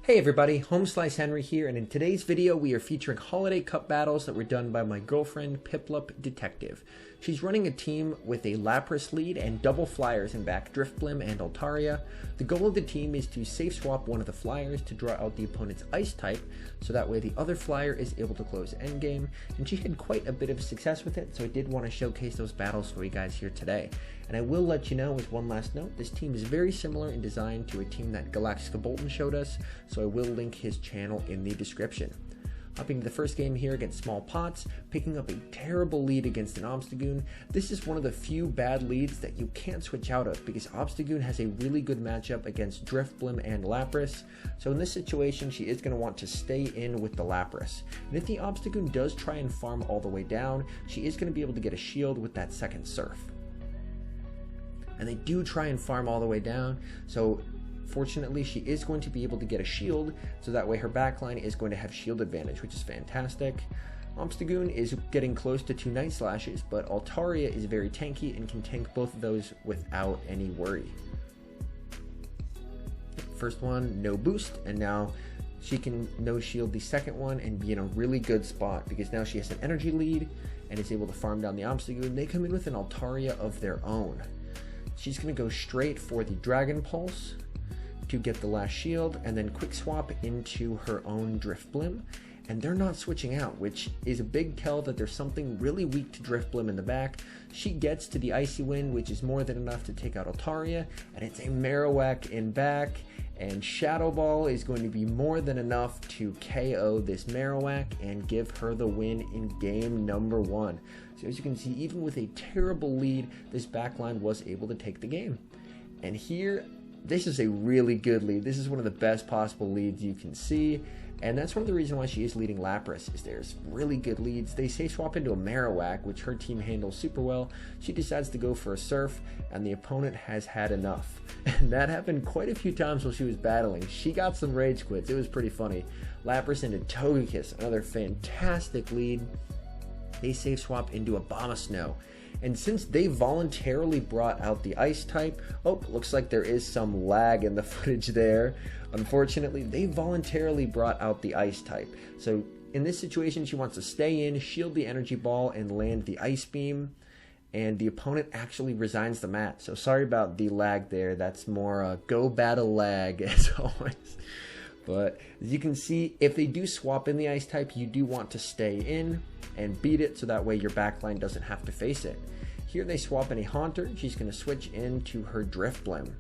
Hey everybody, Home Slice Henry here, and in today's video we are featuring Holiday Cup battles that were done by my girlfriend Piplup Detective. She's running a team with a Lapras lead and double flyers in back, Driftblim and Altaria. The goal of the team is to safe swap one of the flyers to draw out the opponent's ice type, so that way the other flyer is able to close endgame, and she had quite a bit of success with it, so I did want to showcase those battles for you guys here today. And I will let you know, as one last note, this team is very similar in design to a team that Galactica Bolton showed us, so I will link his channel in the description. Hopping to the first game here against Small Pots, picking up a terrible lead against an Obstagoon. This is one of the few bad leads that you can't switch out of because Obstagoon has a really good matchup against Driftblim and Lapras. So in this situation, she is going to want to stay in with the Lapras. And if the Obstagoon does try and farm all the way down, she is going to be able to get a shield with that second Surf. And they do try and farm all the way down, so fortunately she is going to be able to get a shield, so that way her backline is going to have shield advantage, which is fantastic. Obstagoon is getting close to 2 Night Slashes, but Altaria is very tanky and can tank both of those without any worry. First one, no boost, and now she can no shield the second one and be in a really good spot because now she has an energy lead and is able to farm down the Obstagoon. They come in with an Altaria of their own. She's going to go straight for the Dragon Pulse to get the last shield and then quick swap into her own Driftblim, and they're not switching out, which is a big tell that there's something really weak to Driftblim in the back. She gets to the Icy Wind, which is more than enough to take out Altaria, and it's a Marowak in back, and Shadow Ball is going to be more than enough to KO this Marowak and give her the win in game number 1. So as you can see, even with a terrible lead, this backline was able to take the game. And here, this is a really good lead. This is one of the best possible leads you can see, and that's one of the reasons why she is leading Lapras, is there's really good leads. They safe swap into a Marowak, which her team handles super well. She decides to go for a Surf, and the opponent has had enough. And that happened quite a few times while she was battling. She got some rage quits. It was pretty funny. Lapras into Togekiss, another fantastic lead. They safe swap into Abomasnow. And since they voluntarily brought out the ice type, looks like there is some lag in the footage there. Unfortunately, they voluntarily brought out the ice type. So in this situation, she wants to stay in, shield the energy ball, and land the ice beam. And the opponent actually resigns the mat. So sorry about the lag there. That's more go battle lag as always. But as you can see, if they do swap in the ice type, you do want to stay in and beat it, so that way your backline doesn't have to face it. Here they swap in a Haunter. She's going to switch into her Driftblim.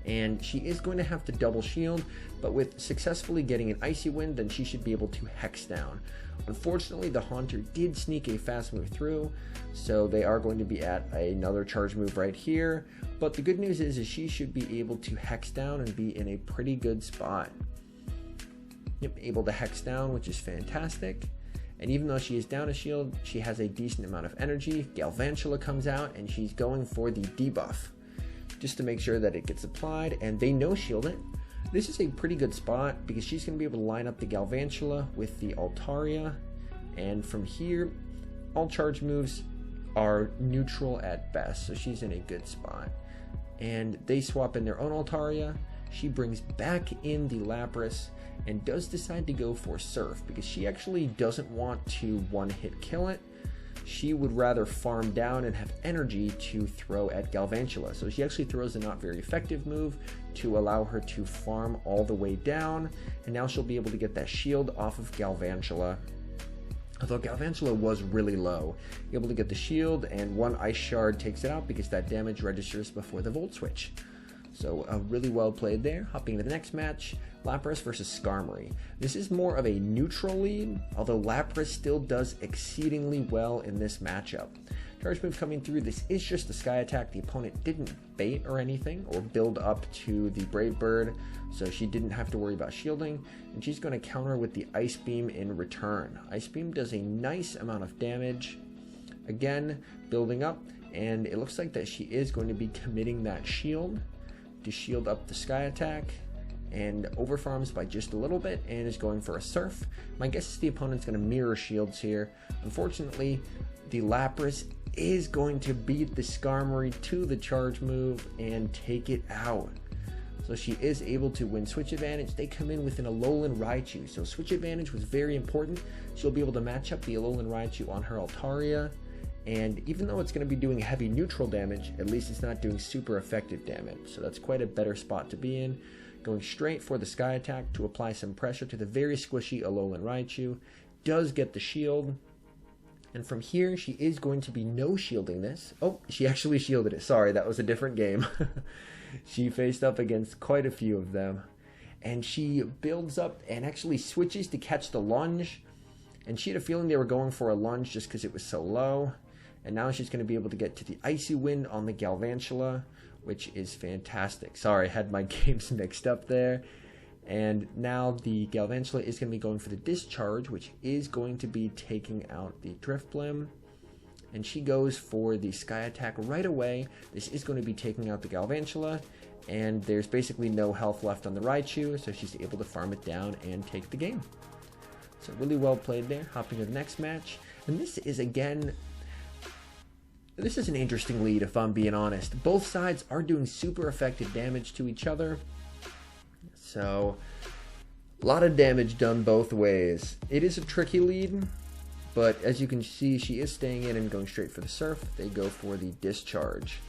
And she is going to have to double shield, but with successfully getting an Icy Wind, then she should be able to Hex down. Unfortunately, the Haunter did sneak a fast move through, so they are going to be at another charge move right here. But the good news is she should be able to Hex down and be in a pretty good spot. Yep, able to Hex down, which is fantastic. And even though she is down a shield, she has a decent amount of energy. Galvantula comes out, and she's going for the debuff, just to make sure that it gets applied, and they no-shield it. This is a pretty good spot, because she's going to be able to line up the Galvantula with the Altaria, and from here, all charge moves are neutral at best, so she's in a good spot. And they swap in their own Altaria. She brings back in the Lapras, and does decide to go for Surf, because she actually doesn't want to one-hit kill it. She would rather farm down and have energy to throw at Galvantula. So she actually throws a not very effective move to allow her to farm all the way down, and now she'll be able to get that shield off of Galvantula. Although Galvantula was really low, able to get the shield, and one Ice Shard takes it out because that damage registers before the Volt Switch. So really well played there. Hopping to the next match, Lapras versus Skarmory. This is more of a neutral lead, although Lapras still does exceedingly well in this matchup. Charge move coming through. This is just a Sky Attack. The opponent didn't bait or anything or build up to the Brave Bird, so she didn't have to worry about shielding, and she's going to counter with the Ice Beam in return. Ice Beam does a nice amount of damage. Again, building up, and it looks like that she is going to be committing that shield to shield up the Sky Attack, and overfarms by just a little bit and is going for a Surf. My guess is the opponent's going to mirror shields here. Unfortunately, the Lapras is going to beat the Skarmory to the charge move and take it out. So she is able to win switch advantage. They come in with an Alolan Raichu. So switch advantage was very important. She'll be able to match up the Alolan Raichu on her Altaria. And even though it's going to be doing heavy neutral damage, at least it's not doing super effective damage. So that's quite a better spot to be in. Going straight for the Sky Attack to apply some pressure to the very squishy Alolan Raichu. Does get the shield. And from here, she is going to be no-shielding this. Oh, she actually shielded it. Sorry, that was a different game. She faced up against quite a few of them. And she builds up and actually switches to catch the lunge. And she had a feeling they were going for a lunge just because it was so low. And now she's going to be able to get to the Icy Wind on the Galvantula, which is fantastic. Sorry, I had my games mixed up there. And now the Galvantula is going to be going for the Discharge, which is going to be taking out the Drifblim. And she goes for the Sky Attack right away. This is going to be taking out the Galvantula. And there's basically no health left on the Raichu, so she's able to farm it down and take the game. So really well played there. Hopping to the next match. And this is, again, this is an interesting lead, if I'm being honest. Both sides are doing super effective damage to each other. So, a lot of damage done both ways. It is a tricky lead, but as you can see, she is staying in and going straight for the Surf. They go for the Discharge.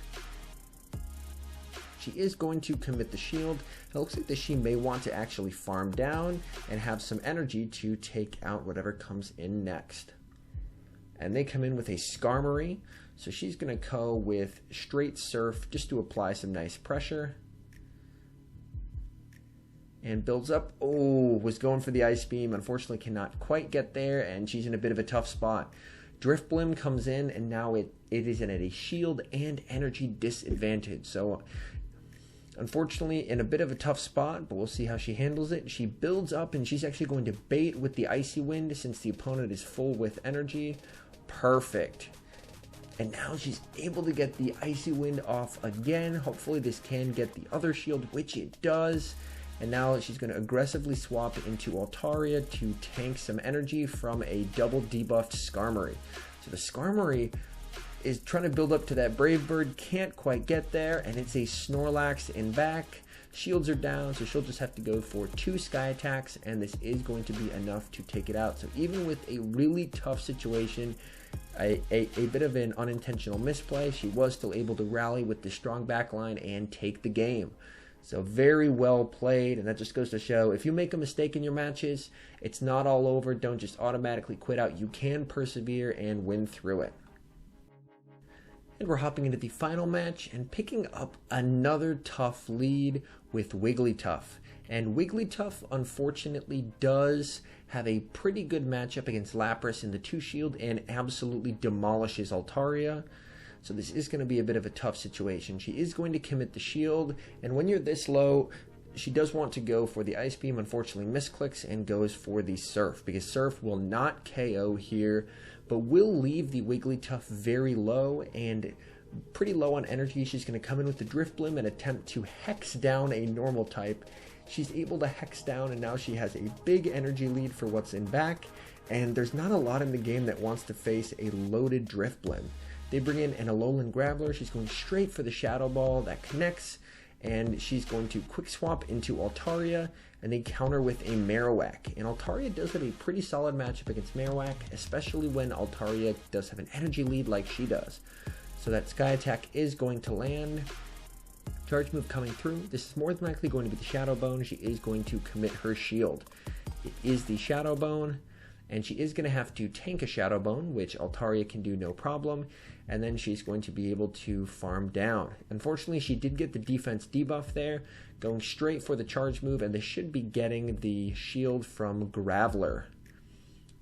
She is going to commit the shield. It looks like that she may want to actually farm down and have some energy to take out whatever comes in next. And they come in with a Skarmory, so she's going to go with straight Surf just to apply some nice pressure. And builds up. Oh, was going for the Ice Beam. Unfortunately cannot quite get there, and she's in a bit of a tough spot. Drifblim comes in, and now it is at a shield and energy disadvantage. So, unfortunately, in a bit of a tough spot, but we'll see how she handles it. She builds up, and she's actually going to bait with the Icy Wind since the opponent is full with energy. Perfect. And now she's able to get the Icy Wind off again. Hopefully this can get the other shield, which it does. And now she's going to aggressively swap into Altaria to tank some energy from a double debuffed Skarmory. So the Skarmory is trying to build up to that Brave Bird, can't quite get there, and it's a Snorlax in back. Shields are down, so she'll just have to go for 2 Sky Attacks, and this is going to be enough to take it out. So even with a really tough situation, a bit of an unintentional misplay, she was still able to rally with the strong backline and take the game. So very well played, and that just goes to show if you make a mistake in your matches, it's not all over. Don't just automatically quit out. You can persevere and win through it. And we're hopping into the final match and picking up another tough lead with Wigglytuff. And Wigglytuff, unfortunately, does have a pretty good matchup against Lapras in the 2-shield and absolutely demolishes Altaria. So this is going to be a bit of a tough situation. She is going to commit the shield, and when you're this low, she does want to go for the Ice Beam. Unfortunately misclicks and goes for the Surf, because Surf will not KO here, but will leave the Wigglytuff very low and pretty low on energy. She's going to come in with the Drifblim and attempt to Hex down a normal type. She's able to Hex down, and now she has a big energy lead for what's in back, and there's not a lot in the game that wants to face a loaded Drifblim. They bring in an Alolan Graveler. She's going straight for the Shadow Ball. That connects. And she's going to quick swap into Altaria. And they counter with a Marowak. And Altaria does have a pretty solid matchup against Marowak, especially when Altaria does have an energy lead like she does. So that Sky Attack is going to land. Charge move coming through. This is more than likely going to be the Shadow Bone. She is going to commit her shield. It is the Shadow Bone. And she is going to have to tank a Shadow Bone, which Altaria can do no problem. And then she's going to be able to farm down. Unfortunately, she did get the defense debuff there, going straight for the charge move, and they should be getting the shield from Graveler.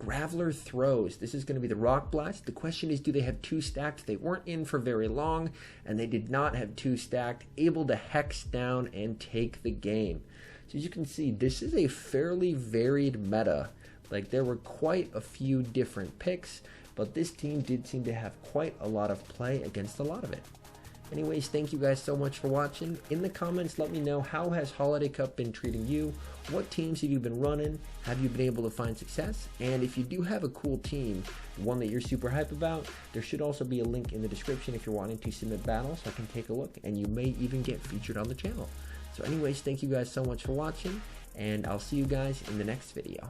Graveler throws. This is going to be the Rock Blast. The question is, do they have 2 stacked? They weren't in for very long, and they did not have 2 stacked, able to Hex down and take the game. So as you can see, this is a fairly varied meta. Like, there were quite a few different picks, but this team did seem to have quite a lot of play against a lot of it. Anyways, thank you guys so much for watching. In the comments, let me know, how has Holiday Cup been treating you? What teams have you been running? Have you been able to find success? And if you do have a cool team, one that you're super hype about, there should also be a link in the description if you're wanting to submit battles so I can take a look, and you may even get featured on the channel. So anyways, thank you guys so much for watching, and I'll see you guys in the next video.